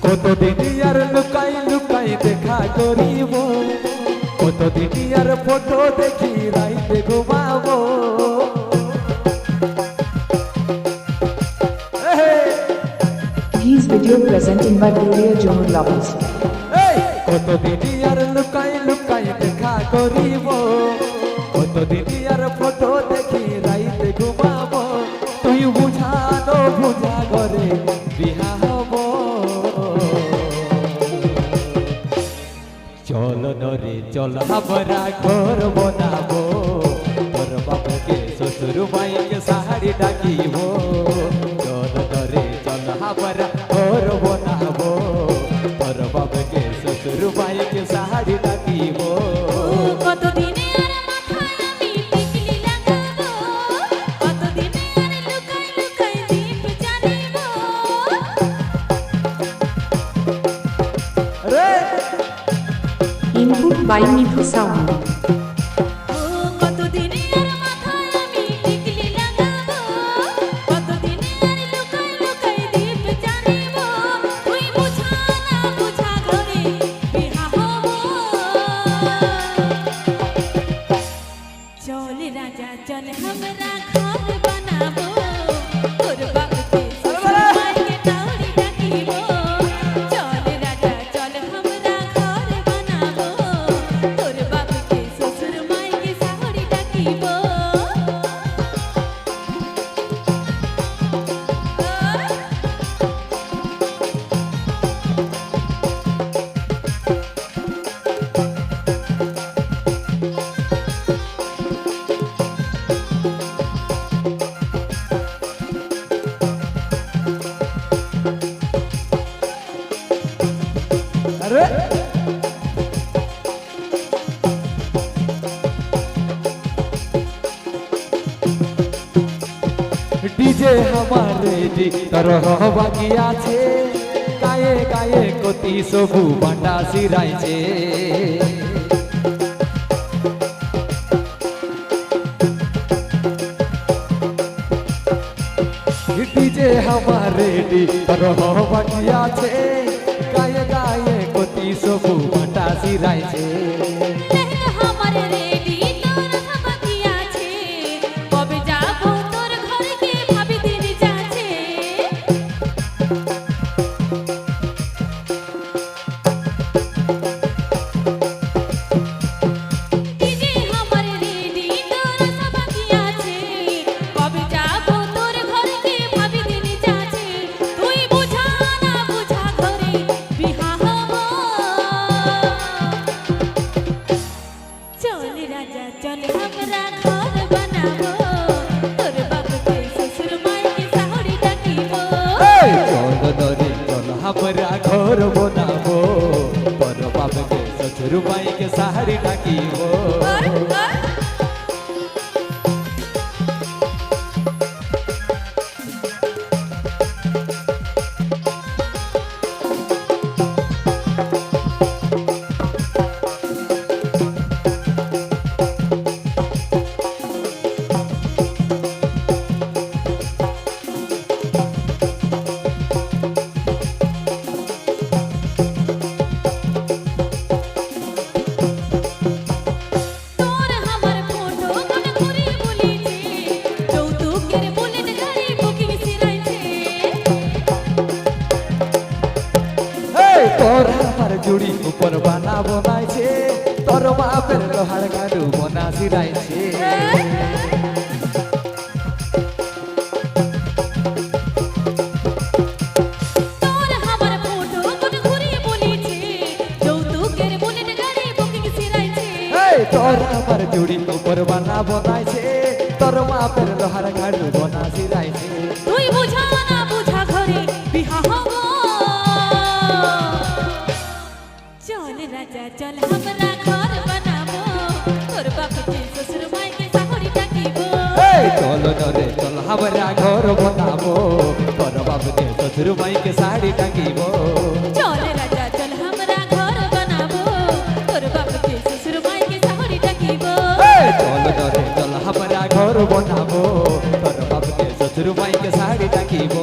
কতদিন আর লুকাই লুকাই দেখা করিব, কতদিন আর ফটো দেখি রাইতে ঘুমাবো। His video presented by Gloria Johor Lovers. কতদিন আর লুকাই লুকাই দেখা করিব, কতদিন আর ফটো দেখি রাইতে ঘুমাবো। তুই বুঝানো বুঝা করে বিহা হব। চল নরে চল আমরা ঘর বনাবো, তোর বাবুকে শ্বশুর মাইকে শাড়ি ডাকিব। চল নরে চল আমরা ঘর বনাবো, তোর বাবুকে শ্বশুর মাইকে শাড়ি ডাকিব। কতদিনে আর মাথায় আমি টিকলি লাগাবো, কতদিনে আর লুকাই লুকাই দীপ জ্বালিব। Input by Mithu Sound. কতদিনে আর মাথায় আমি টিকলি লাগাবো, কতদিনে আর লুকাই লুকাই দীপ জ্বালিব। তুই বুঝা না বুঝা ঘরে বিহা হব। চল রাজা চল আমরা ঘর বানাবো, তোর বাবুকে শ্বশুর মাইকে টাউরি ডাকিব। চল রাজা চল আমরা ঘর বানাবো, তোর বাবুকে শ্বশুর মাইকে শাড়ি ডাকিব। अरे डीजे हमारे डी तरह बाकी आछे, गाये गाये कति सबु बाटा सिराइछे। डीजे हमारे डी तरह बाकी आछे, गाये गाये कति सबु बाटा सिराइछे। लेहे हमर रेडी तोर बाकी আছে, কবে যাব তোর ঘরে কে ভাবি দিন যাচ্ছে। ডিজে हमर रेडी तोर বাকি আছে, কবে যাব তোর ঘরে কে ভাবি দিন যাচ্ছে। তুই বুঝা না বুঝা ঘরে বিহা হব। চল রাজা চল আমরা ঘর বানাবো, তোর বাবুকে শ্বশুর মাইকে শাড়ি ডাকিব। चल दरे चल हमरा घर बनाबो, पर बाबके ससुर माई के साड़ी डाकिबो। তোর আমার ফটো কোন ঘুরি বলিছে, যৌতুকের বুলেট গাড়ি বুকিং সিরাইছে। তোর আমার জুড়ি উপর বানা বনাইছে, তোর বাপের লোহার গাড়ু বনা সিরাইছে। তোর আমার ফটো কোন ঘুরি বলিছে, যৌতুকের বুলেট গাড়ি বুকিং সিরাইছে। তোর আমার জুড়ি উপর বানা বনাইছে, তোর বাপের লোহার গাড়ু বনা সিরাইছে। তুই বুঝা না বুঝা ঘরে তোর বাপকে শ্বশুর মাইকে শাশুড়ি ডাকিব এই চল রে চল আমরা ঘর বানাবো তোর বাপকে শ্বশুর মাইকে শাড়ি টাকিব চল রাজা চল আমরা ঘর বানাবো তোর বাপকে শ্বশুর মাইকে শাশুড়ি ডাকিব চল রে চল আমরা ঘর বানাবো তোর বাপকে শ্বশুর মাইকে শাড়ি টাকিব